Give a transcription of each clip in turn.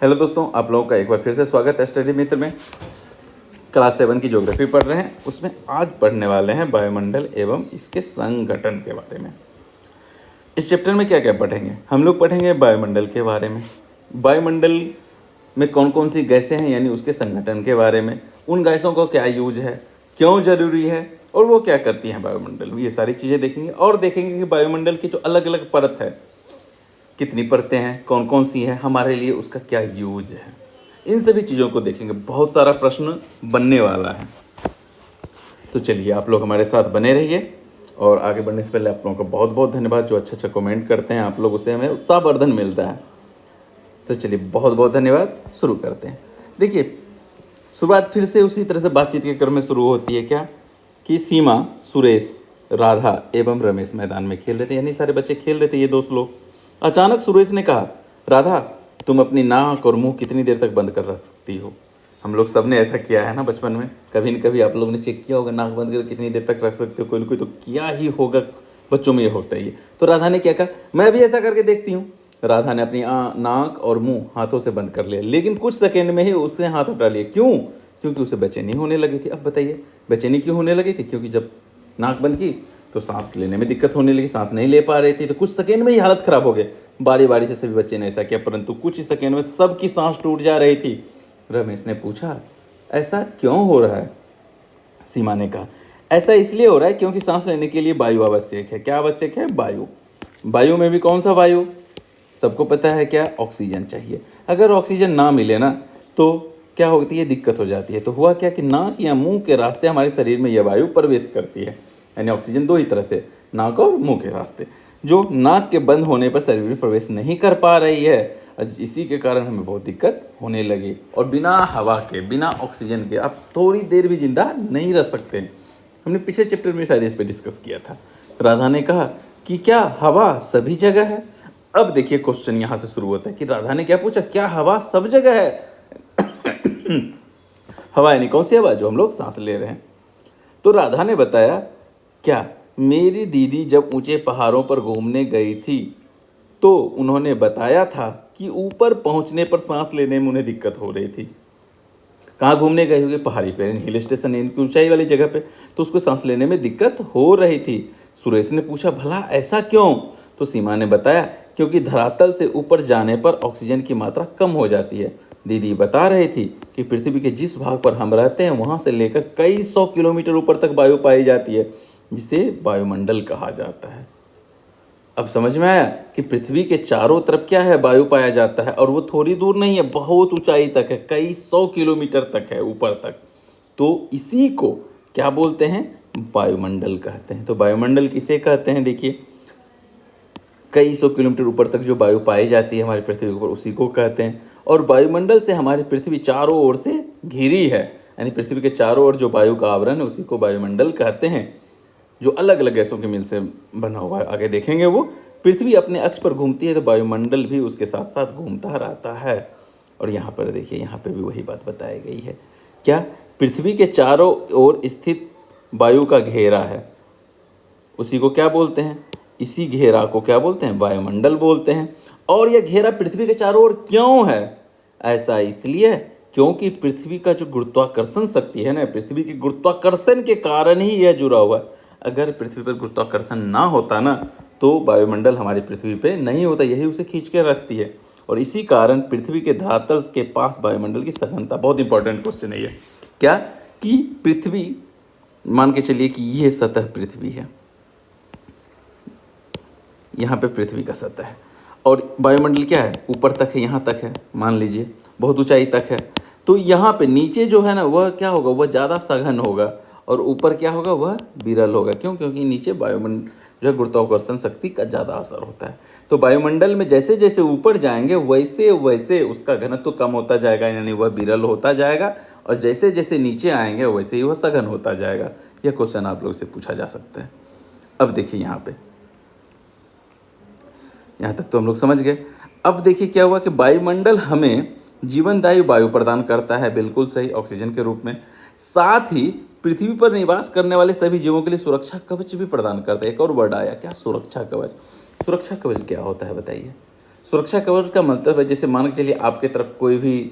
Hello दोस्तों, आप लोगों का एक बार फिर से स्वागत है स्टडी मित्र में। क्लास 7 की ज्योग्राफी पढ़ रहे हैं, उसमें आज पढ़ने वाले हैं वायुमंडल एवं इसके संगठन के बारे में। इस चैप्टर में क्या क्या पढ़ेंगे? हम लोग पढ़ेंगे वायुमंडल के बारे में, वायुमंडल में कौन कौन सी गैसें हैं यानी उसके संगठन के बारे में, उन गैसों का क्या यूज है, क्यों जरूरी है और वो क्या करती हैं वायुमंडल में, ये सारी चीज़ें देखेंगे। और देखेंगे कि वायुमंडल की जो अलग अलग परत है, कितनी परतें हैं, कौन कौन सी हैं, हमारे लिए उसका क्या यूज है, इन सभी चीज़ों को देखेंगे। बहुत सारा प्रश्न बनने वाला है, तो चलिए आप लोग हमारे साथ बने रहिए। और आगे बढ़ने से पहले आप लोगों का बहुत बहुत धन्यवाद, जो अच्छा कमेंट करते हैं आप लोग, उससे हमें उत्साहवर्धन मिलता है। तो चलिए बहुत बहुत धन्यवाद, शुरू करते हैं। देखिए, शुरुआत फिर से उसी तरह से बातचीत के क्रम में शुरू होती है क्या कि सीमा, सुरेश, राधा एवं रमेश मैदान में खेल रहे थे, यानी सारे बच्चे खेल रहे थे, ये दोस्त लोग। अचानक सुरेश ने कहा, राधा तुम अपनी नाक और मुंह कितनी देर तक बंद कर रख सकती हो? हम लोग सब ने ऐसा किया है ना बचपन में, कभी न कभी आप लोगों ने चेक किया होगा, नाक बंद कर कितनी देर तक रख सकते हो, कोई ना कोई तो किया ही होगा, बच्चों में ये होता ही है। तो राधा ने क्या कहा, मैं भी ऐसा करके देखती हूँ। राधा ने अपनी नाक और मुंह हाथों से बंद कर लिया, लेकिन कुछ सेकेंड में ही उसने हाथ हटा लिए। क्यों? क्योंकि उसे बेचैनी होने लगी थी। अब बताइए बेचैनी क्यों होने लगी थी? क्योंकि जब नाक बंद की तो सांस लेने में दिक्कत होने लगी, सांस नहीं ले पा रही थी, तो कुछ सेकेंड में ही हालत खराब हो गई। बारी बारी से सभी बच्चे ने ऐसा किया, परंतु कुछ ही सेकेंड में सबकी सांस टूट जा रही थी। रमेश ने पूछा, ऐसा क्यों हो रहा है? सीमा ने कहा, ऐसा इसलिए हो रहा है क्योंकि सांस लेने के लिए वायु आवश्यक है। क्या आवश्यक है? वायु। वायु में भी कौन सा वायु? सबको पता है क्या? ऑक्सीजन चाहिए। अगर ऑक्सीजन ना मिले ना तो क्या होती है? दिक्कत हो जाती है। तो हुआ क्या कि नाक या मुंह के रास्ते हमारे शरीर में यह वायु प्रवेश करती है, यानी ऑक्सीजन दो ही तरह से, नाक और मुंह के रास्ते। जो नाक के बंद होने पर शरीर में प्रवेश नहीं कर पा रही है, इसी के कारण हमें बहुत दिक्कत होने लगी। और बिना हवा के, बिना ऑक्सीजन के आप थोड़ी देर भी जिंदा नहीं रह सकते। हमने पिछले चैप्टर में शायद इस पर डिस्कस किया था। राधा ने कहा कि क्या हवा सभी जगह है? अब देखिए क्वेश्चन यहाँ से शुरू होता है कि राधा ने क्या पूछा, क्या हवा सब जगह है? हवा यानी कौन सी हवा? जो हम लोग सांस ले रहे हैं। तो राधा ने बताया, क्या मेरी दीदी जब ऊंचे पहाड़ों पर घूमने गई थी तो उन्होंने बताया था कि ऊपर पहुंचने पर सांस लेने में उन्हें दिक्कत हो रही थी। कहाँ घूमने गई होगी? पहाड़ी पे, हिल स्टेशन, इनकी ऊंचाई वाली जगह पे, तो उसको सांस लेने में दिक्कत हो रही थी। सुरेश ने पूछा, भला ऐसा क्यों? तो सीमा ने बताया, क्योंकि धरातल से ऊपर जाने पर ऑक्सीजन की मात्रा कम हो जाती है। दीदी बता रही थी कि पृथ्वी के जिस भाग पर हम रहते हैं वहाँ से लेकर कई 100 किलोमीटर ऊपर तक वायु पाई जाती है, जिसे वायुमंडल कहा जाता है। अब समझ में आया कि पृथ्वी के चारों तरफ क्या है? वायु पाया जाता है, और वो थोड़ी दूर नहीं है, बहुत ऊंचाई तक है, कई 100 किलोमीटर तक है, ऊपर तक। तो इसी को क्या बोलते हैं? वायुमंडल कहते हैं। तो वायुमंडल किसे कहते हैं? देखिए, कई 100 किलोमीटर ऊपर तक जो वायु पाई जाती है हमारी पृथ्वी के ऊपर, उसी को कहते हैं। और वायुमंडल से हमारी पृथ्वी चारों ओर से घिरी है, यानी पृथ्वी के चारों ओर जो वायु का आवरण है उसी को वायुमंडल कहते हैं, जो अलग अलग गैसों के मिल से बना हुआ है। आगे देखेंगे वो। पृथ्वी अपने अक्ष पर घूमती है तो वायुमंडल भी उसके साथ साथ घूमता रहता है। और यहाँ पर देखिए, यहाँ पे भी वही बात बताई गई है। क्या? पृथ्वी के चारों ओर स्थित वायु का घेरा है, उसी को क्या बोलते हैं? इसी घेरा को क्या बोलते हैं? वायुमंडल बोलते हैं। और यह घेरा पृथ्वी के चारों ओर क्यों है? ऐसा इसलिए क्योंकि पृथ्वी का जो गुरुत्वाकर्षण शक्ति है ना, पृथ्वी के गुरुत्वाकर्षण के कारण ही यह जुड़ा हुआ है। अगर पृथ्वी पर गुरुत्वाकर्षण ना होता ना तो वायुमंडल हमारी पृथ्वी पे नहीं होता, यही उसे खींच के रखती है। और इसी कारण पृथ्वी के धरातल के पास वायुमंडल की सघनता, बहुत इंपॉर्टेंट क्वेश्चन है ये, क्या कि पृथ्वी, मान के चलिए कि यह सतह पृथ्वी है, यहाँ पे पृथ्वी का सतह है, और वायुमंडल क्या है? ऊपर तक है, यहाँ तक है, मान लीजिए बहुत ऊंचाई तक है। तो यहाँ पे नीचे जो है ना वह क्या होगा? वह ज़्यादा सघन होगा, और ऊपर क्या होगा? वह विरल होगा। क्यों? क्योंकि नीचे वायुमंडल जो है गुरुत्वाकर्षण शक्ति का ज़्यादा असर होता है। तो वायुमंडल में जैसे जैसे ऊपर जाएंगे वैसे वैसे उसका घनत्व कम होता जाएगा, यानी वह विरल होता जाएगा, और जैसे जैसे नीचे आएंगे वैसे ही वह सघन होता जाएगा। यह क्वेश्चन आप लोग से पूछा जा सकता है। अब देखिए यहाँ तक तो हम लोग समझ गए। अब देखिए क्या हुआ कि वायुमंडल हमें जीवनदायी वायु प्रदान करता है, बिल्कुल सही, ऑक्सीजन के रूप में। साथ ही पृथ्वी पर निवास करने वाले सभी जीवों के लिए सुरक्षा कवच भी प्रदान करता है। एक और वर्ड आया, क्या? सुरक्षा कवच। सुरक्षा कवच क्या होता है बताइए? सुरक्षा कवच का मतलब है, जैसे मान के चलिए आपके तरफ कोई भी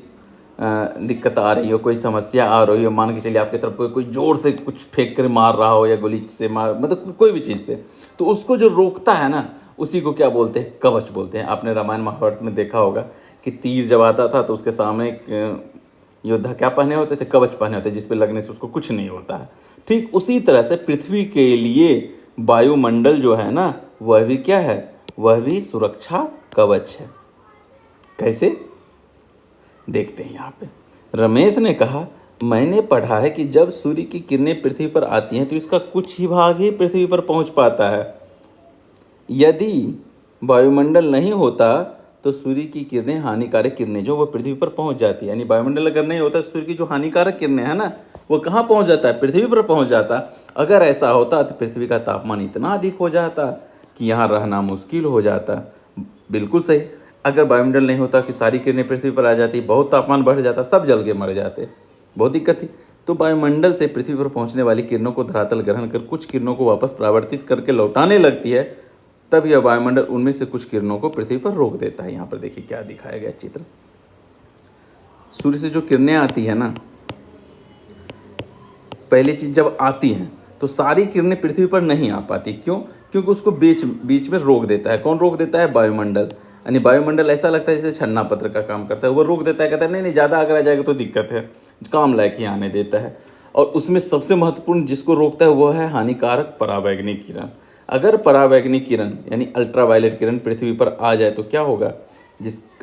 दिक्कत आ रही हो, कोई समस्या आ रही हो, मान के चलिए आपकी तरफ कोई कोई ज़ोर से कुछ फेंक कर मार रहा हो या गोली से मार, मतलब कोई भी चीज़ से, तो उसको जो रोकता है ना, उसी को क्या बोलते हैं? कवच बोलते हैं। आपने रामायण महाभारत में देखा होगा कि तीर जब आता था तो उसके सामने एक योद्धा क्या पहने होते थे? कवच पहने होते, जिस पे लगने से उसको कुछ नहीं होता है। ठीक उसी तरह से पृथ्वी के लिए वायुमंडल जो है ना, वह भी क्या है? वह भी सुरक्षा कवच है। कैसे? देखते हैं यहाँ पे। रमेश ने कहा, मैंने पढ़ा है कि जब सूर्य की किरणें पृथ्वी पर आती हैं तो इसका कुछ ही भाग ही पृथ्वी पर पहुँच पाता है। यदि वायुमंडल नहीं होता तो सूर्य की किरणें, हानिकारक किरणें जो, वो पृथ्वी पर पहुंच जाती है। यानी वायुमंडल अगर नहीं होता, सूर्य की जो हानिकारक किरणें है ना, वो कहाँ पहुंच जाता है? पृथ्वी पर पहुंच जाता। अगर ऐसा होता तो पृथ्वी का तापमान इतना अधिक हो जाता कि यहाँ रहना मुश्किल हो जाता। बिल्कुल सही। अगर वायुमंडल नहीं होता कि सारी किरणें पृथ्वी पर आ जाती, बहुत तापमान बढ़ जाता, सब जल के मर जाते, बहुत दिक्कत थी। तो वायुमंडल से पृथ्वी पर पहुंचने वाली किरणों को धरातल ग्रहण कर कुछ किरणों को वापस परावर्तित करके लौटाने लगती है। तब यह वायुमंडल उनमें से कुछ किरणों को पृथ्वी पर रोक देता है। यहाँ पर देखिए क्या दिखाया गया चित्र। सूर्य से जो किरणें आती है ना, पहली चीज जब आती हैं तो सारी किरणें पृथ्वी पर नहीं आ पाती। क्यों? क्योंकि उसको बीच बीच में रोक देता है। कौन रोक देता है? वायुमंडल। यानी वायुमंडल ऐसा लगता है जैसे छन्ना पत्र का काम करता है, वो रोक देता है, कहता है नहीं नहीं, ज़्यादा अगर आ जाएगा तो दिक्कत है, काम लायक ही आने देता है। और उसमें सबसे महत्वपूर्ण जिसको रोकता है वो है हानिकारक परावैंगनिक किरण। अगर परावैंगनिक किरण यानी अल्ट्रावायलेट किरण पृथ्वी पर आ जाए तो क्या होगा?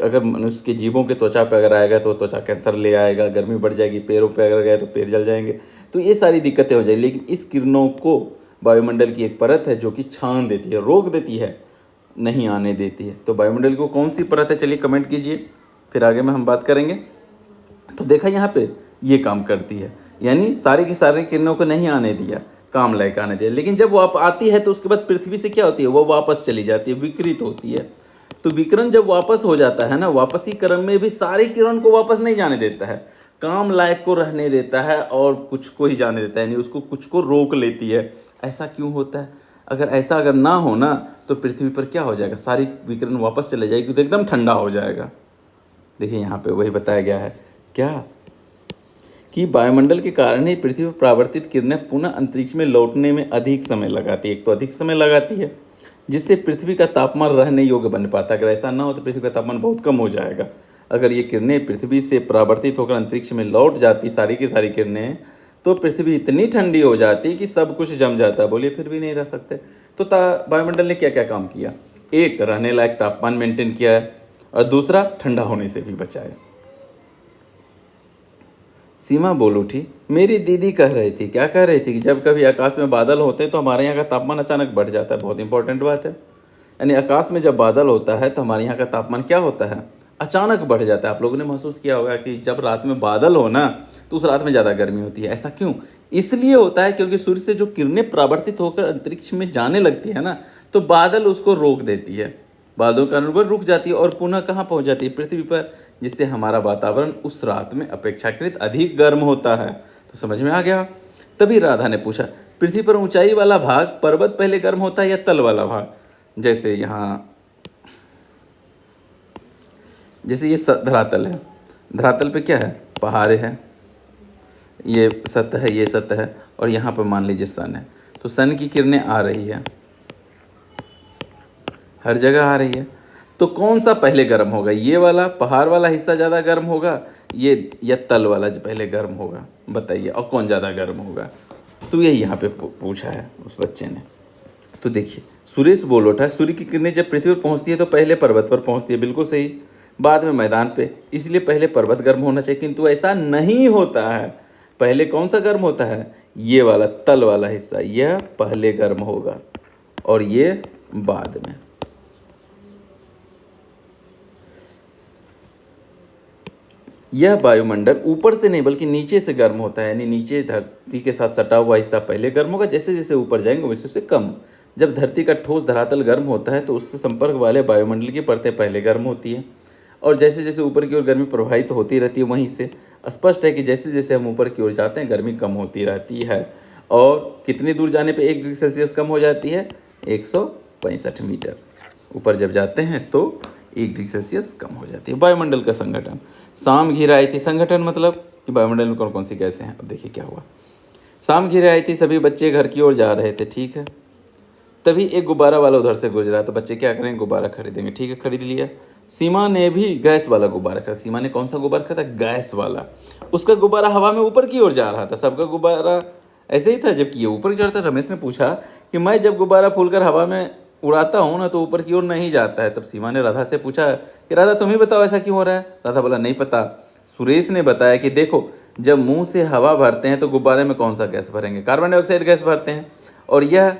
अगर मनुष्य के जीवों के त्वचा पर अगर आएगा तो त्वचा कैंसर ले आएगा, गर्मी बढ़ जाएगी, पैरों पे अगर गए तो पैर जल जाएंगे, तो ये सारी दिक्कतें हो जाएगी। लेकिन इस किरणों को वायुमंडल की एक परत है जो कि छान देती है, रोक देती है, नहीं आने देती है। तो वायुमंडल को कौन सी परत है? चलिए कमेंट कीजिए, फिर आगे में हम बात करेंगे। तो देखा यहाँ पे ये काम करती है, यानी सारी की सारी किरणों को नहीं आने दिया, काम लायक आने दिया। लेकिन जब वो आती है तो उसके बाद पृथ्वी से क्या होती है? वो वापस चली जाती है, विकृत होती है। तो विकिरण जब वापस हो जाता है ना, वापसी क्रम में भी सारी किरण को वापस नहीं जाने देता है, काम लायक को रहने देता है और कुछ को ही जाने देता है, यानी उसको कुछ को रोक लेती है। ऐसा क्यों होता है? अगर ना हो ना तो पृथ्वी पर क्या हो जाएगा? सारी विकिरण वापस चले जाएगी तो एकदम ठंडा हो जाएगा। देखिए यहाँ पे वही बताया गया है क्या, कि वायुमंडल के कारण ही पृथ्वी पर परावर्तित किरणें पुनः अंतरिक्ष में लौटने में अधिक समय लगाती है। एक तो अधिक समय लगाती है, जिससे पृथ्वी का तापमान रहने योग्य बन पाता है। अगर ऐसा ना हो तो पृथ्वी का तापमान बहुत कम हो जाएगा। अगर ये किरणें पृथ्वी से परावर्तित होकर अंतरिक्ष में लौट जाती, सारी की सारी किरणें, तो पृथ्वी इतनी ठंडी हो जाती कि सब कुछ जम जाता। बोलिए फिर भी नहीं रह सकते। तो वायुमंडल ने क्या क्या काम किया? एक, रहने लायक तापमान मेंटेन किया है, और दूसरा, ठंडा होने से भी बचाया। सीमा बोल उठी, मेरी दीदी कह रही थी, क्या कह रही थी? कि जब कभी आकाश में बादल होते हैं तो हमारे यहाँ का तापमान अचानक बढ़ जाता है। बहुत इंपॉर्टेंट बात है। यानी आकाश में जब बादल होता है तो हमारे यहाँ का तापमान क्या होता है? अचानक बढ़ जाता है। आप लोगों ने महसूस किया होगा कि जब रात में बादल हो ना तो उस रात में ज़्यादा गर्मी होती है। ऐसा क्यों? इसलिए होता है क्योंकि सूर्य से जो किरणें परावर्तित होकर अंतरिक्ष में जाने लगती है ना, तो बादल उसको रोक देती है, बादलों का अनुवर्तन रुक जाती है और पुनः कहाँ पहुँच जाती है? पृथ्वी पर, जिससे हमारा वातावरण उस रात में अपेक्षाकृत अधिक गर्म होता है। तो समझ में आ गया? तभी राधा ने पूछा, पृथ्वी पर ऊंचाई वाला भाग, पर्वत पहले गर्म होता है या तल वाला भाग? जैसे यहाँ, जैसे ये धरातल है, धरातल पे क्या है? पहाड़ है, ये सतह है, ये सतह है, और यहाँ पर मान लीजिए सन है। तो सन की किरणें आ रही है, हर जगह आ रही है। तो कौन सा पहले गर्म होगा? ये वाला पहाड़ वाला हिस्सा ज़्यादा गर्म होगा, ये या तल वाला जो पहले गर्म होगा? बताइए, और कौन ज़्यादा गर्म होगा? तो यही यहाँ पे पूछा है उस बच्चे ने। तो देखिए, सुरेश बोल उठा, सूर्य की किरणें जब पृथ्वी पर पहुँचती है तो पहले पर्वत पर पहुँचती है, बिल्कुल सही, बाद में मैदान पे, इसलिए पहले पर्वत गर्म होना चाहिए। किंतु ऐसा नहीं होता है। पहले कौन सा गर्म होता है? ये वाला तल वाला हिस्सा, यह पहले गर्म होगा और ये बाद में। यह वायुमंडल ऊपर से नहीं बल्कि नीचे से गर्म होता है, यानी नीचे धरती के साथ सटा हुआ हिस्सा पहले गर्म होगा, जैसे जैसे ऊपर जाएंगे वैसे वैसे कम। जब धरती का ठोस धरातल गर्म होता है तो उससे संपर्क वाले वायुमंडल की परतें पहले गर्म होती हैं, और जैसे जैसे ऊपर की ओर गर्मी प्रवाहित होती रहती है, वहीं से स्पष्ट है कि जैसे जैसे हम ऊपर की ओर जाते हैं गर्मी कम होती रहती है। और कितनी दूर जाने पर 1 डिग्री सेल्सियस कम हो जाती है? 165 मीटर। ऊपर जब जाते हैं तो 1 डिग्री सेल्सियस कम हो जाती है। वायुमंडल का संगठन, शाम घिर आई थी। संगठन मतलब कि वायुमंडल में कौन कौन सी गैसें हैं। अब देखिए क्या हुआ। शाम घिर आई थी, सभी बच्चे घर की ओर जा रहे थे, ठीक है। तभी एक गुब्बारा वाला उधर से गुजरा, तो बच्चे क्या करेंगे, गुब्बारा खरीदेंगे, ठीक है, खरीद लिया। सीमा ने भी गैस वाला गुब्बारा खरीदा। सीमा ने कौन सा गुब्बारा खरीदा, गैस वाला। उसका गुब्बारा हवा में ऊपर की ओर जा रहा था, सबका गुब्बारा ऐसे ही था, जबकि ये ऊपर की ओर था। रमेश ने पूछा कि मैं जब गुब्बारा फूलकर हवा में उड़ाता हूँ ना तो ऊपर की ओर नहीं जाता है। तब सीमा ने राधा से पूछा कि राधा तुम ही बताओ ऐसा क्यों हो रहा है। राधा बोला नहीं पता। सुरेश ने बताया कि देखो, जब मुंह से हवा भरते हैं तो गुब्बारे में कौन सा गैस भरेंगे, कार्बन डाइऑक्साइड गैस भरते हैं। और यह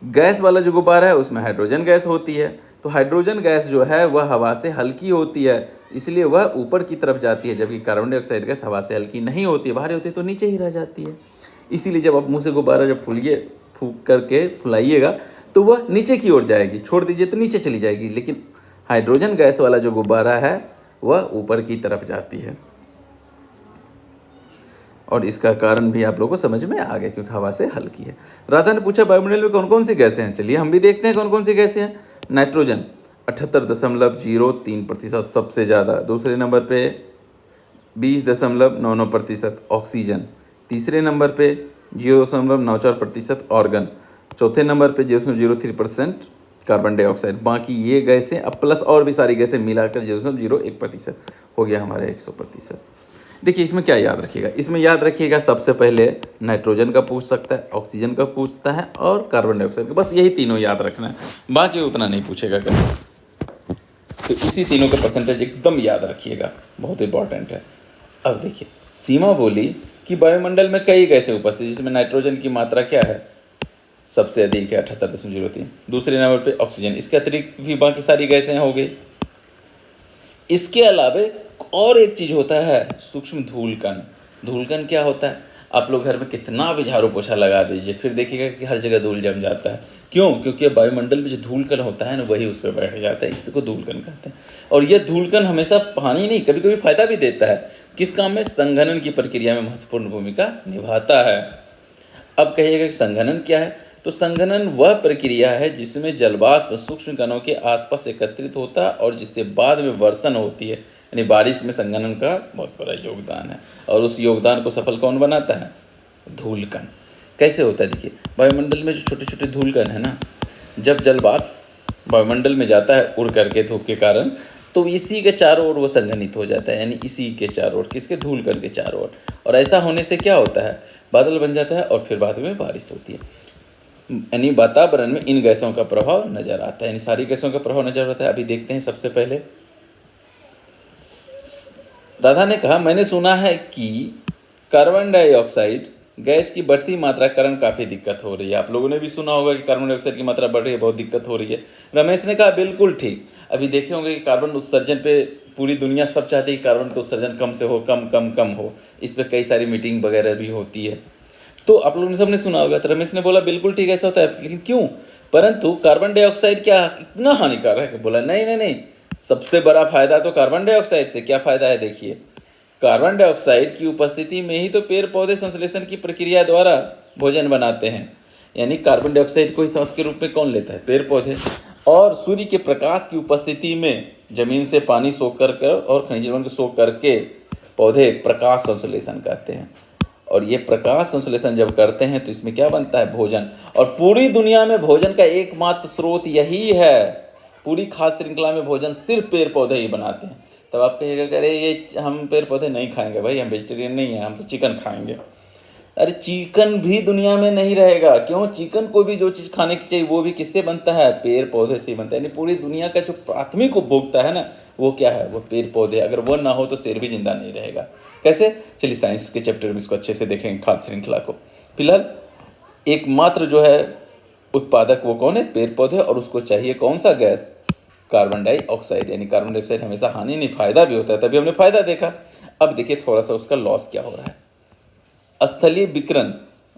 गैस वाला जो गुब्बारा है उसमें हाइड्रोजन गैस होती है। तो हाइड्रोजन गैस जो है वह हवा से हल्की होती है, इसलिए वह ऊपर की तरफ जाती है, जबकि कार्बन डाइऑक्साइड गैस हवा से हल्की नहीं होती है, भारी होती है तो नीचे ही रह जाती है। इसीलिए जब आप मुंह से गुब्बारा जब फूंक करके फुलाइएगा तो वह नीचे की ओर जाएगी, छोड़ दीजिए तो नीचे चली जाएगी। लेकिन हाइड्रोजन गैस वाला जो गुब्बारा है वह ऊपर की तरफ जाती है। और इसका कारण भी आप लोगों को समझ में आ गया, क्योंकि हवा से हल्की है। राधा ने पूछा वायुमंडल में कौन कौन सी गैसें हैं। चलिए हम भी देखते हैं कौन कौन सी गैसें हैं। नाइट्रोजन 78.03% सबसे ज़्यादा। दूसरे नंबर पे 20.99%। ऑक्सीजन तीसरे नंबर पे 0.94% ऑर्गन। चौथे नंबर पे 0.03% कार्बन डाइऑक्साइड। बाकी ये गैसें अब प्लस और भी सारी गैसें मिलाकर 0.01% हो गया हमारे 100%। देखिए इसमें क्या याद रखिएगा, इसमें याद रखिएगा सबसे पहले नाइट्रोजन का पूछ सकता है, ऑक्सीजन का पूछता है और कार्बन डाइऑक्साइड का। बस यही तीनों याद रखना है, बाकी उतना नहीं पूछेगा कभी। तो इसी तीनों का परसेंटेज एकदम याद रखिएगा, बहुत इंपॉर्टेंट है। अब देखिए सीमा बोली कि वायुमंडल में कई गैसें उपस्थित, जिसमें नाइट्रोजन की मात्रा क्या है, सबसे अधिक है 78.03। दूसरे नंबर पे ऑक्सीजन, इसके अतिरिक्त भी बाकी सारी गैसें हो गई। इसके अलावा और एक चीज होता है, सूक्ष्म धूलकण। धूलकण क्या होता है, आप लोग घर में कितना भी झाड़ू पोछा लगा दीजिए फिर देखिएगा कि हर जगह धूल जम जाता है। क्यों, क्योंकि वायुमंडल में जो धूलकण होता है ना वही उस पर बैठ जाता है, इसको धूलकण कहते हैं। और यह धूलकण हमेशा पानी नहीं, कभी कभी फायदा भी देता है। किस काम में, संघनन की प्रक्रिया में महत्वपूर्ण भूमिका निभाता है। अब कहिएगा कि संघनन क्या है, तो संघनन वह प्रक्रिया है जिसमें जलवाष्प सूक्ष्म कणों के आसपास एकत्रित होता है और जिससे बाद में वर्षण होती है, यानी बारिश में संघनन का बहुत बड़ा योगदान है। और उस योगदान को सफल कौन बनाता है, धूलकण। कैसे होता है, देखिए वायुमंडल में जो छोटे छोटे धूलकण है ना, जब जलवाष्प वायुमंडल में जाता है उड़ करके धूप के कारण, तो इसी के चारों ओर वो संघनित हो जाता है, यानी इसी के चारों ओर, किसके, धूलकण के चारों ओर। और ऐसा होने से क्या होता है, बादल बन जाता है और फिर बाद में बारिश होती है। यानी वातावरण में इन गैसों का प्रभाव नजर आता है, यानी सारी गैसों का प्रभाव नजर आता है। अभी देखते हैं सबसे पहले राधा ने कहा, मैंने सुना है कि कार्बन डाइऑक्साइड गैस की बढ़ती मात्रा के कारण काफ़ी दिक्कत हो रही है। आप लोगों ने भी सुना होगा कि कार्बन डाइऑक्साइड की मात्रा बढ़ रही है, बहुत दिक्कत हो रही है। रमेश ने कहा बिल्कुल ठीक। अभी देखे होंगे कि कार्बन उत्सर्जन पे पूरी दुनिया सब चाहती है कि कार्बन का उत्सर्जन कम से हो, कम कम कम हो। इस पर कई सारी मीटिंग वगैरह भी होती है, तो आप लोगों ने सबने सुना होगा। तो रमेश ने बोला बिल्कुल ठीक ऐसा होता है, लेकिन क्यों, परंतु कार्बन डाइऑक्साइड क्या इतना हानिकारक है। बोला नहीं नहीं नहीं, सबसे बड़ा फायदा तो कार्बन डाइऑक्साइड से। क्या फायदा है, देखिए कार्बन डाइऑक्साइड की उपस्थिति में ही तो पेड़ पौधे संश्लेषण की प्रक्रिया द्वारा भोजन बनाते हैं। यानी कार्बन डाइऑक्साइड को सांस के रूप में कौन लेता है, पेड़ पौधे। और सूर्य के प्रकाश की उपस्थिति में जमीन से पानी सोख कर और खनिज लवण को सोख करके पौधे प्रकाश संश्लेषण करते हैं। और ये प्रकाश संश्लेषण जब करते हैं तो इसमें क्या बनता है, भोजन। और पूरी दुनिया में भोजन का एकमात्र स्रोत यही है, पूरी खाद्य श्रृंखला में भोजन सिर्फ पेड़ पौधे ही बनाते हैं। तब आप कहिएगा कि अरे ये हम पेड़ पौधे नहीं खाएंगे, भाई हम वेजिटेरियन नहीं हैं, हम तो चिकन खाएंगे। अरे चिकन भी दुनिया में नहीं रहेगा, क्यों, चिकन को भी जो चीज़ खाने की चाहिए वो भी किससे बनता है, पेड़ पौधे से बनता है। यानी पूरी दुनिया का जो प्राथमिक उपभोक्ता है ना, वो क्या है, वो पेड़ पौधे। अगर वो ना हो तो शेर भी जिंदा नहीं रहेगा। कैसे, चलिए साइंस के चैप्टर में इसको अच्छे से देखेंगे, खाद्य श्रृंखला को। फिलहाल एकमात्र जो है उत्पादक वो कौन है, पेड़ पौधे। और उसको चाहिए कौन सा गैस, कार्बन डाइऑक्साइड। यानी कार्बन डाइऑक्साइड हमेशा हानि नहीं, फायदा भी होता है, तभी हमने फायदा देखा। अब देखिए थोड़ा सा उसका लॉस क्या हो रहा है। स्थलीय विकिरण,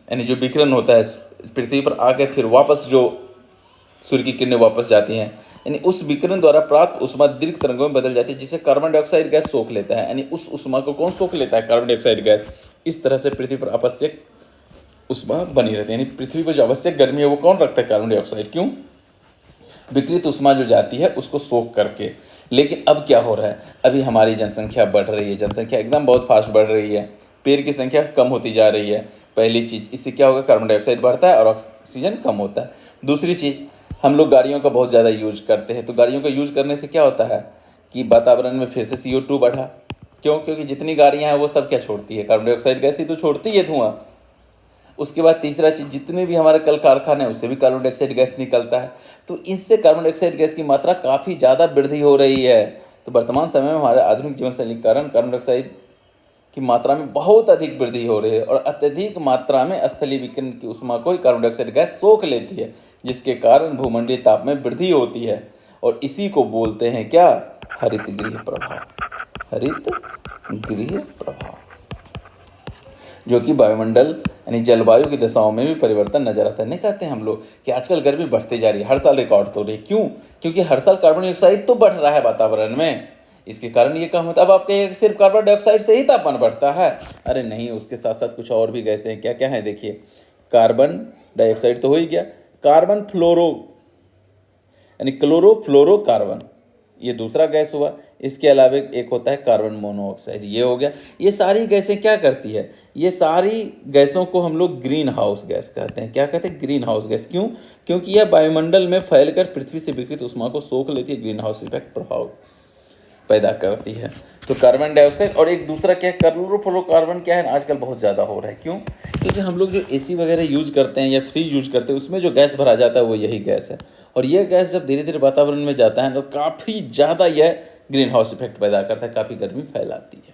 यानी जो विकिरण होता है पृथ्वी पर आकर फिर वापस जो सूर्य की किरणें वापस जाती हैं, यानी उस विकिरण द्वारा प्राप्त ऊष्मा दीर्घ तरंगों में बदल जाती है, जिसे कार्बन डाइऑक्साइड गैस सोख लेता है। यानी उस ऊष्मा को कौन सोख लेता है, कार्बन डाइऑक्साइड गैस। इस तरह से पृथ्वी पर आवश्यक ऊष्मा बनी रहती है, यानी पृथ्वी पर जो आवश्यक गर्मी है वो कौन रखता है, कार्बन डाइऑक्साइड। क्यों, विकृत ऊष्मा जो जाती है उसको सोख करके। लेकिन अब क्या हो रहा है, अभी हमारी जनसंख्या बढ़ रही है, जनसंख्या एकदम बहुत फास्ट बढ़ रही है, पेड़ की संख्या कम होती जा रही है। पहली चीज़, इससे क्या होगा, कार्बन डाइऑक्साइड बढ़ता है और ऑक्सीजन कम होता है। दूसरी चीज़, हम लोग गाड़ियों का बहुत ज़्यादा यूज करते हैं, तो गाड़ियों का यूज करने से क्या होता है कि वातावरण में फिर से CO2 बढ़ा। क्यों? क्योंकि जितनी गाड़ियाँ हैं वो सब क्या छोड़ती है, कार्बन डाइऑक्साइड गैस ही तो छोड़ती है, धुआं। उसके बाद तीसरा चीज़, जितने भी हमारे कल कारखाने हैं उससे भी कार्बन डाइऑक्साइड गैस निकलता है, तो इससे कार्बन डाइऑक्साइड गैस की मात्रा काफ़ी ज़्यादा वृद्धि हो रही है। तो वर्तमान समय में हमारे आधुनिक जीवन शैली के कारण कार्बन डाइऑक्साइड की मात्रा में बहुत अधिक वृद्धि हो रही है, और अत्यधिक मात्रा में स्थलीय विकिरण की ऊष्मा को कार्बन डाइऑक्साइड गैस सोख लेती है, जिसके कारण भूमंडलीय ताप में वृद्धि होती है। और इसी को बोलते हैं क्या, हरित गृह प्रभाव। हरित गृह प्रभाव, जो कि वायुमंडल यानी जलवायु की दशाओं में भी परिवर्तन नजर आता है। नहीं कहते हैं हम लोग कि आजकल गर्मी बढ़ती जा रही है, हर साल रिकॉर्ड तोड़ रही है। क्यों? क्योंकि हर साल कार्बन डाइऑक्साइड तो बढ़ रहा है वातावरण में, इसके कारण ये काम होता है। अब आप कहिए सिर्फ कार्बन डाइऑक्साइड से ही तापमान बढ़ता है, अरे नहीं, उसके साथ साथ कुछ और भी गैसें हैं। क्या क्या है देखिए, कार्बन डाइऑक्साइड तो हो ही गया, कार्बन फ्लोरो यानी क्लोरोफ्लोरोकार्बन, ये दूसरा गैस हुआ। इसके अलावा एक होता है कार्बन मोनोऑक्साइड, ये हो गया। ये सारी गैसें क्या करती है, ये सारी गैसों को हम लोग ग्रीन हाउस गैस कहते हैं। क्या कहते हैं, ग्रीन हाउस गैस। क्यों? क्योंकि यह वायुमंडल में फैलकर पृथ्वी से विकिरित ऊष्मा को सोख लेती है, ग्रीन हाउस इफेक्ट प्रभाव पैदा करती है। तो कार्बन डाइऑक्साइड, और एक दूसरा क्या है, क्लोरोफ्लोरोकार्बन, क्या है आजकल बहुत ज़्यादा हो रहा है। क्यों? क्योंकि हम लोग जो AC वगैरह यूज करते हैं या फ्रिज यूज करते हैं, उसमें जो गैस भरा जाता है वो यही गैस है, और यह गैस जब धीरे धीरे वातावरण में जाता है तो काफ़ी ज़्यादा यह ग्रीन हाउस इफेक्ट पैदा करता है, काफ़ी गर्मी फैलाती है।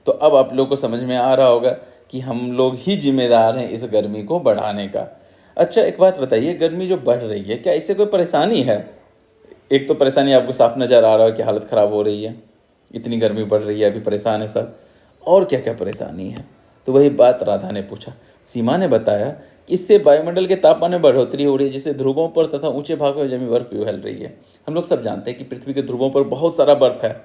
तो अब आप लोग को समझ में आ रहा होगा कि हम लोग ही जिम्मेदार हैं इस गर्मी को बढ़ाने का। अच्छा, एक बात बताइए, गर्मी जो बढ़ रही है, क्या इससे कोई परेशानी है? एक तो परेशानी आपको साफ नज़र आ रहा है कि हालत ख़राब हो रही है, इतनी गर्मी बढ़ रही है, अभी परेशान है सब, और क्या क्या परेशानी है? तो वही बात राधा ने पूछा। सीमा ने बताया कि इससे वायुमंडल के तापमान में बढ़ोतरी हो रही है, जिससे ध्रुवों पर तथा ऊंचे भागों में जमी बर्फ पिघल रही है। हम लोग सब जानते हैं कि पृथ्वी के ध्रुवों पर बहुत सारा बर्फ है,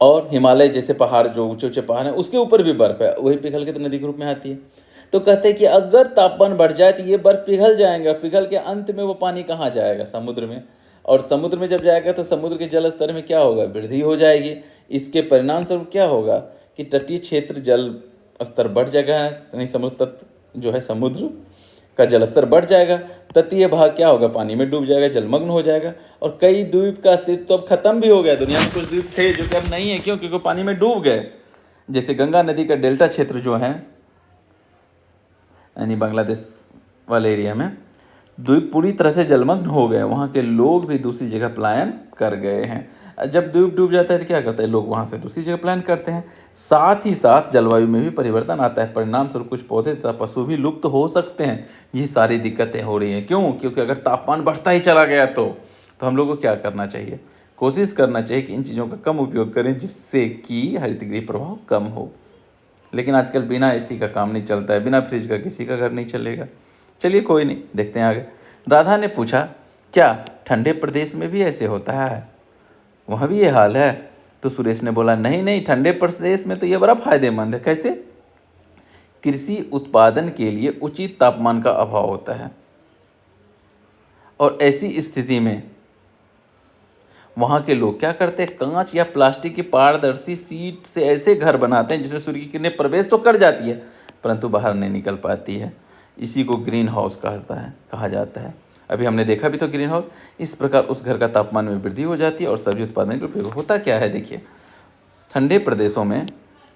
और हिमालय जैसे पहाड़, जो ऊंचे ऊंचे पहाड़ हैं, उसके ऊपर भी बर्फ है, वही पिघल के तो नदी के रूप में आती है। तो कहते हैं कि अगर तापमान बढ़ जाए तो ये बर्फ पिघल जाएगा, पिघल के अंत में वो पानी कहाँ जाएगा, समुद्र में, और समुद्र में जब जाएगा तो समुद्र के जल स्तर में क्या होगा, वृद्धि हो जाएगी। इसके परिणाम स्वरूप क्या होगा कि तटीय क्षेत्र जल स्तर बढ़ जाएगा, यानी समुद्र तट जो है, समुद्र का जल स्तर बढ़ जाएगा, तटीय भाग क्या होगा, पानी में डूब जाएगा, जलमग्न हो जाएगा, और कई द्वीप का अस्तित्व तो अब खत्म भी हो गया। दुनिया में कुछ द्वीप थे जो कि अब नहीं है। क्यों? क्योंकि पानी में डूब गए। जैसे गंगा नदी का डेल्टा क्षेत्र जो है, यानी बांग्लादेश वाले एरिया में द्वीप पूरी तरह से जलमग्न हो गए, वहाँ के लोग भी दूसरी जगह पलायन कर गए हैं। जब द्वीप डूब जाता है तो क्या करते हैं लोग, वहाँ से दूसरी जगह पलायन करते हैं। साथ ही साथ जलवायु में भी परिवर्तन आता है, परिणाम स्वरूप कुछ पौधे तथा पशु भी लुप्त हो सकते हैं। ये सारी दिक्कतें हो रही हैं। क्यों? क्योंकि अगर तापमान बढ़ता ही चला गया तो हम लोग को क्या करना चाहिए, कोशिश करना चाहिए कि इन चीज़ों का कम उपयोग करें, जिससे कि हरितगृह प्रभाव कम हो। लेकिन आजकल बिना AC का काम नहीं चलता है, बिना फ्रिज का किसी का घर नहीं चलेगा। चलिए कोई नहीं, देखते हैं आगे। राधा ने पूछा, क्या ठंडे प्रदेश में भी ऐसे होता है, वहाँ भी ये हाल है? तो सुरेश ने बोला, नहीं नहीं, ठंडे प्रदेश में तो ये बड़ा फायदेमंद है। कैसे? कृषि उत्पादन के लिए उचित तापमान का अभाव होता है, और ऐसी स्थिति में वहाँ के लोग क्या करते हैं, कांच या प्लास्टिक की पारदर्शी शीट से ऐसे घर बनाते हैं जिसमें सूर्य की किरणें प्रवेश तो कर जाती है परंतु बाहर नहीं निकल पाती है। इसी को ग्रीन हाउस कहा जाता है। अभी हमने देखा भी तो ग्रीन हाउस। इस प्रकार उस घर का तापमान में वृद्धि हो जाती है और सब्जी उत्पादन के उपयोग होता क्या है। देखिए, ठंडे प्रदेशों में,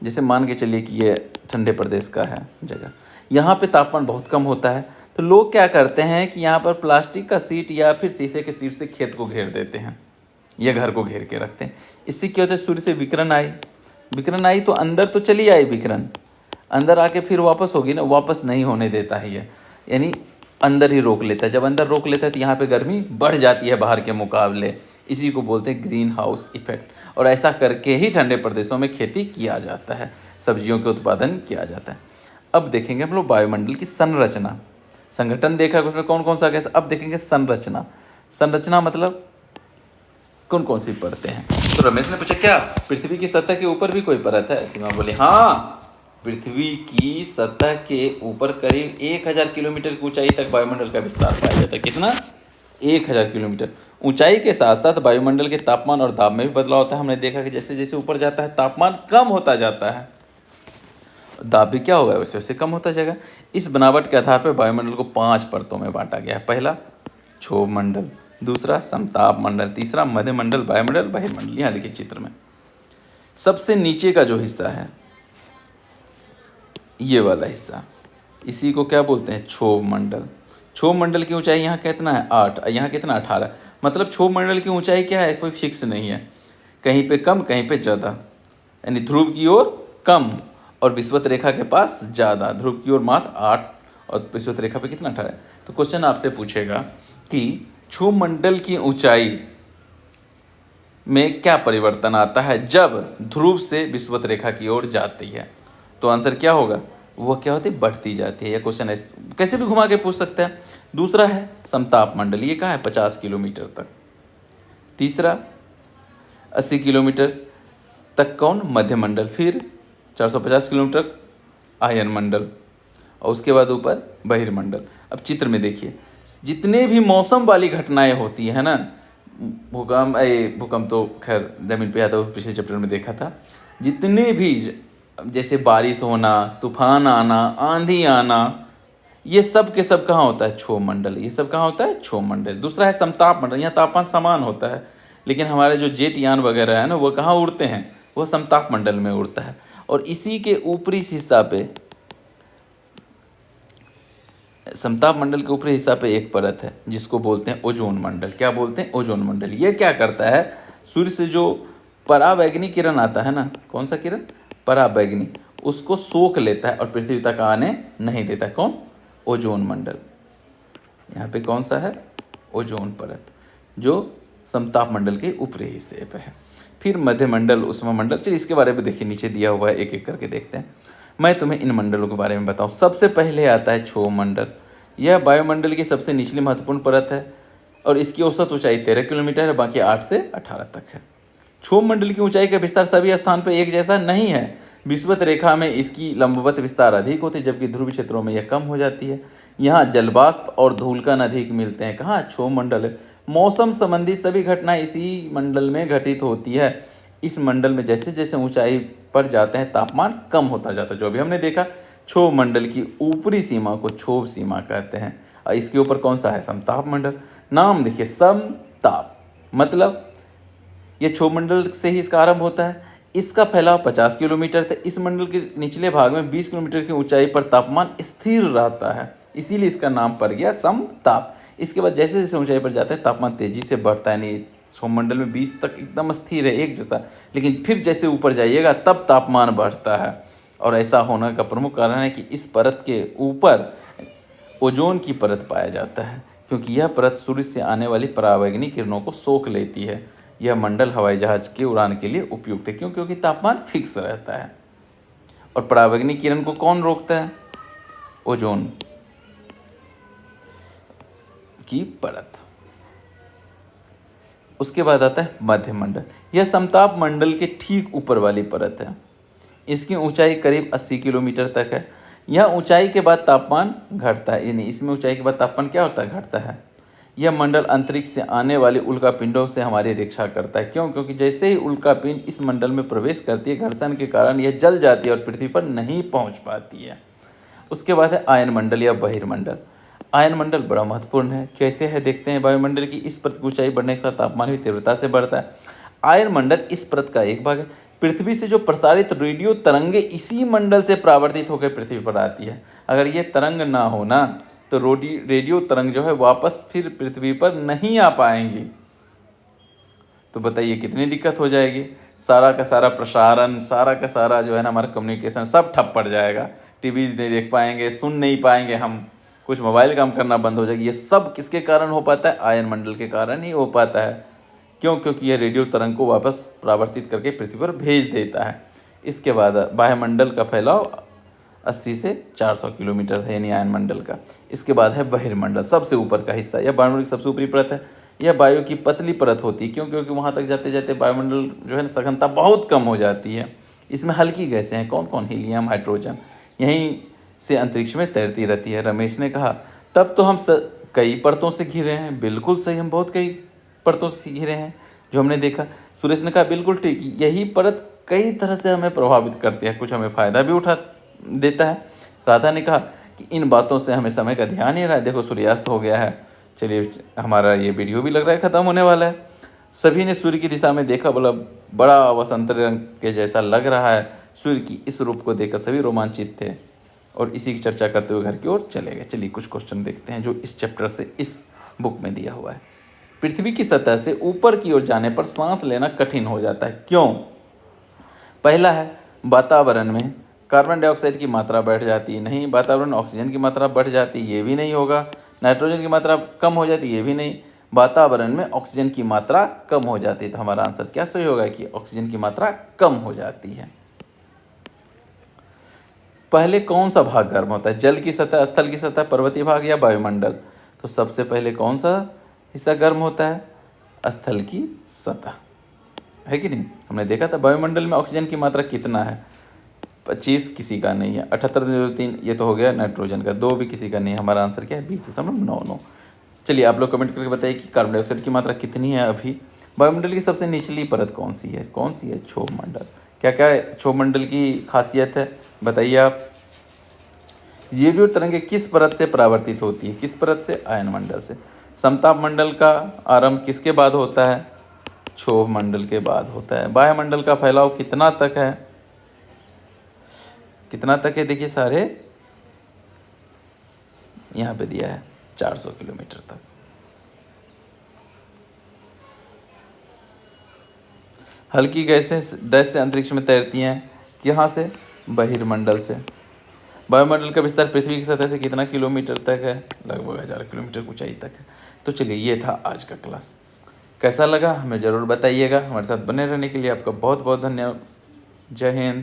जैसे मान के चलिए कि ये ठंडे प्रदेश का है जगह, यहाँ पे तापमान बहुत कम होता है, तो लोग क्या करते हैं कि यहाँ पर प्लास्टिक का सीट या फिर शीशे के सीट से खेत को घेर देते हैं, ये घर को घेर के रखते हैं। इससे क्या होता है, सूर्य से विकिरण आई तो अंदर तो चली आई विकिरण, अंदर आके फिर वापस होगी ना, वापस नहीं होने देता है ये, यानी अंदर ही रोक लेता है। जब अंदर रोक लेता है तो यहाँ पे गर्मी बढ़ जाती है बाहर के मुकाबले। इसी को बोलते हैं ग्रीन हाउस इफेक्ट, और ऐसा करके ही ठंडे प्रदेशों में खेती किया जाता है, सब्जियों के उत्पादन किया जाता है। अब देखेंगे हम लोग वायुमंडल की संरचना, संगठन देखा उसमें कौन कौन सा गैस। अब देखेंगे संरचना मतलब कौन कौन सी परतें हैं। तो रमेश ने पूछा, क्या पृथ्वी की सतह के ऊपर भी कोई परत है? सीमा बोली, हाँ, पृथ्वी की सतह के ऊपर करीब 1000 किलोमीटर की ऊंचाई तक वायुमंडल का विस्तार पाया जाता है। कितना? 1000 किलोमीटर। ऊंचाई के साथ साथ वायुमंडल के तापमान और दाब में भी बदलाव होता है। हमने देखा कि जैसे जैसे ऊपर जाता है तापमान कम होता जाता है, दाब भी क्या होगा, वैसे वैसे कम होता जाएगा। इस बनावट के आधार पर वायुमंडल को 5 परतों में बांटा गया है। पहला क्षोभ मंडल, दूसरा समताप मंडल, तीसरा मध्यमंडल, वायुमंडल, बहिर्मंडल। यहाँ देखिए चित्र में सबसे नीचे का जो हिस्सा है, ये वाला हिस्सा, इसी को क्या बोलते हैं, क्षोभ मंडल। क्षोभ मंडल की ऊंचाई यहाँ कितना है, 8, यहाँ कितना, 18। मतलब क्षोभ मंडल की ऊंचाई क्या है, कोई फिक्स नहीं है, कहीं पे कम कहीं पे ज़्यादा, यानी ध्रुव की ओर कम और विषुवत रेखा के पास ज़्यादा। ध्रुव की ओर मात्र 8 और विषुवत रेखा पे कितना, 18। तो क्वेश्चन आपसे पूछेगा कि क्षोभ मंडल की ऊंचाई में क्या परिवर्तन आता है जब ध्रुव से विषुवत रेखा की ओर जाती है, तो आंसर क्या होगा, वो क्या होती है, बढ़ती जाती है। यह क्वेश्चन है, कैसे भी घुमा के पूछ सकते हैं। दूसरा है समताप मंडल, ये कहाँ है, 50 किलोमीटर तक। तीसरा 80 किलोमीटर तक कौन, मध्यमंडल। फिर 450 किलोमीटर आयन मंडल, और उसके बाद ऊपर बहिर्मंडल। अब चित्र में देखिए, जितने भी मौसम वाली घटनाएं होती है ना, भूकंप तो खैर जमीन पे आता है, पिछले चैप्टर में देखा था। जितने भी जैसे बारिश होना, तूफान आना, आंधी आना, ये सब के सब कहाँ होता है, क्षोभ मंडल। ये सब कहाँ होता है, क्षोभ मंडल। दूसरा है समताप मंडल, यहाँ तापमान समान होता है, लेकिन हमारे जो जेट यान वगैरह है ना, वो कहाँ उड़ते हैं, वो समताप मंडल में उड़ता है। और इसी के ऊपरी हिस्सा पे, समताप मंडल के ऊपरी हिस्सा पे एक परत है जिसको बोलते हैं ओजोन मंडल। क्या बोलते हैं, ओजोन मंडल। ये क्या करता है, सूर्य से जो पराबैंगनी किरण आता है ना, कौन सा किरण, पराबैंगनी, उसको सोख लेता है और पृथ्वी तक आने नहीं देता। कौन, ओजोन मंडल। यहाँ पे कौन सा है, ओजोन परत, जो समताप मंडल के ऊपरी हिस्से पे है। फिर मध्यमंडल, उष्मामंडल। चलिए इसके बारे में देखिए, नीचे दिया हुआ है, एक एक करके देखते हैं। मैं तुम्हें इन मंडलों के बारे में बताऊं। सबसे पहले आता है क्षोभ मंडल। यह वायुमंडल की सबसे निचली महत्वपूर्ण परत है और इसकी औसत ऊंचाई 13 किलोमीटर है, बाकी 8 से 18 तक है। क्षोभ मंडल की ऊंचाई का विस्तार सभी स्थान पर एक जैसा नहीं है। विषुवत रेखा में इसकी लंबवत विस्तार अधिक होती है, जबकि ध्रुवीय क्षेत्रों में यह कम हो जाती है। यहाँ जलवाष्प और धूलकण अधिक मिलते हैं। कहाँ, क्षोभ मंडल है। मौसम संबंधी सभी घटनाएं इसी मंडल में घटित होती है। इस मंडल में जैसे जैसे ऊंचाई पर जाते हैं तापमान कम होता जाता है। जो भी हमने देखा, क्षोभ मंडल की ऊपरी सीमा को क्षोभ सीमा कहते हैं और इसके ऊपर कौन सा है, समताप मंडल। नाम देखिए, समताप मतलब ये क्षोभ मंडल से ही इसका आरंभ होता है। इसका फैलाव 50 किलोमीटर था। इस मंडल के निचले भाग में 20 किलोमीटर की ऊंचाई पर तापमान स्थिर रहता है, इसीलिए इसका नाम पड़ गया समताप। इसके बाद जैसे जैसे ऊंचाई पर जाता है तापमान तेजी से बढ़ता है। नहीं, क्षोभ मंडल में 20 तक एकदम स्थिर है, एक जैसा, लेकिन फिर जैसे ऊपर जाइएगा तब तापमान बढ़ता है। और ऐसा होने का प्रमुख कारण है कि इस परत के ऊपर ओजोन की परत पाया जाता है, क्योंकि यह परत सूर्य से आने वाली पराबैंगनी किरणों को सोख लेती है। यह मंडल हवाई जहाज के उड़ान के लिए उपयुक्त है, क्योंकि तापमान फिक्स रहता है। और पराबैंगनी किरण को कौन रोकता है, ओजोन की परत। उसके बाद आता है मध्यमंडल। यह समताप मंडल के ठीक ऊपर वाली परत है। इसकी ऊंचाई करीब 80 किलोमीटर तक है। यह ऊंचाई के बाद तापमान घटता है, यानी इसमें ऊंचाई के बाद तापमान क्या होता है, घटता है। यह मंडल अंतरिक्ष से आने वाले उल्कापिंडों से हमारी रक्षा करता है। क्यों, क्योंकि जैसे ही उल्कापिंड इस मंडल में प्रवेश करती है, घर्षण के कारण यह जल जाती है और पृथ्वी पर नहीं पहुंच पाती है। उसके बाद है आयन मंडल या बहिर्मंडल। आयन मंडल बड़ा महत्वपूर्ण है। कैसे है देखते हैं। वायुमंडल की इस परत की ऊंचाई बढ़ने के साथ तापमान भी तीव्रता से बढ़ता है। आयन मंडल इस परत का एक भाग है। पृथ्वी से जो प्रसारित रेडियो तरंगे इसी मंडल से परावर्तित होकर पृथ्वी पर आती है। अगर ये तरंग ना हो ना, तो रेडियो तरंग जो है वापस फिर पृथ्वी पर नहीं आ पाएंगी। तो बताइए कितनी दिक्कत हो जाएगी। सारा का सारा प्रसारण, सारा का सारा जो है ना हमारा कम्युनिकेशन सब ठप पड़ जाएगा। टीवी नहीं देख पाएंगे, सुन नहीं पाएंगे हम, कुछ मोबाइल काम करना बंद हो जाएगी। ये सब किसके कारण हो पाता है, आयन मंडल के कारण ही हो पाता है। क्यों, क्योंकि यह रेडियो तरंग को वापस परावर्तित करके पृथ्वी पर भेज देता है। इसके बाद वायुमंडल का फैलाव 80 से 400 किलोमीटर है, यानी आयन मंडल का। इसके बाद है बहिर्मंडल, सबसे ऊपर का हिस्सा। यह वायुमंडल की सबसे ऊपरी परत है। यह वायु की पतली परत होती है। क्यों, क्योंकि वहाँ तक जाते जाते वायुमंडल जो है ना सघनता बहुत कम हो जाती है। इसमें हल्की गैसें हैं, कौन कौन, हीलियम, हाइड्रोजन, यहीं से अंतरिक्ष में तैरती रहती है। रमेश ने कहा, कई परतों से घिरे हैं। बिल्कुल सही, हम बहुत कई परतों से घिरे हैं जो हमने देखा। सुरेश ने कहा बिल्कुल ठीक, यही परत कई तरह से हमें प्रभावित करती है, कुछ हमें फ़ायदा भी उठा देता है। राधा ने कहा कि इन बातों से हमें समय का ध्यान नहीं रहा है। देखो सूर्यास्त हो गया है। चलिए हमारा ये वीडियो भी लग रहा है ख़त्म होने वाला है। सभी ने सूर्य की दिशा में देखा, बोला बड़ा वसंतरे रंग के जैसा लग रहा है। सूर्य की इस रूप को देखकर सभी रोमांचित थे और इसी की चर्चा करते हुए घर की ओर चले गए। चलिए कुछ क्वेश्चन देखते हैं जो इस चैप्टर से इस बुक में दिया हुआ है। पृथ्वी की सतह से ऊपर की ओर जाने पर सांस लेना कठिन हो जाता है, क्यों? पहला है वातावरण में कार्बन डाइऑक्साइड की मात्रा बढ़ जाती है, नहीं। वातावरण में ऑक्सीजन की मात्रा बढ़ जाती है, ये भी नहीं होगा। नाइट्रोजन की मात्रा कम हो जाती है, ये भी नहीं। वातावरण में ऑक्सीजन की मात्रा कम हो जाती है, तो हमारा आंसर क्या सही होगा कि ऑक्सीजन की मात्रा कम हो जाती है। पहले कौन सा भाग गर्म होता है? जल की सतह, स्थल की सतह, पर्वतीय भाग या वायुमंडल? तो सबसे पहले कौन सा हिस्सा गर्म होता है? स्थल की सतह, है कि नहीं? हमने देखा था वायुमंडल में ऑक्सीजन की मात्रा कितना है, 25, किसी का नहीं है। 78.3 ये तो हो गया नाइट्रोजन का, 2 भी किसी का नहीं है। हमारा आंसर क्या है? 20.99। चलिए आप लोग कमेंट करके बताइए कि कार्बन डाइऑक्साइड की मात्रा कितनी है अभी। वायुमंडल की सबसे निचली परत कौन सी है? कौन सी है? क्षोभ मंडल। क्या क्या है क्षोभ मंडल की खासियत है, बताइए आप। ये जो तरंगें किस परत से परावर्तित होती है? किस परत से? आयन मंडल से। समताप मंडल का आरंभ किसके बाद होता है? क्षोभ मंडल के बाद होता है। वायुमंडल का फैलाव कितना तक है? कितना तक है? देखिए सारे यहाँ पे दिया है 400 किलोमीटर तक। हल्की गैसें डैश से अंतरिक्ष में तैरती हैं, यहाँ से? बहिर्मंडल से। वायुमंडल का विस्तार पृथ्वी की सतह से कितना किलोमीटर तक है? लगभग 1000 किलोमीटर ऊंचाई तक है। तो चलिए ये था आज का क्लास। कैसा लगा हमें ज़रूर बताइएगा। हमारे साथ बने रहने के लिए आपका बहुत बहुत धन्यवाद। जय हिंद।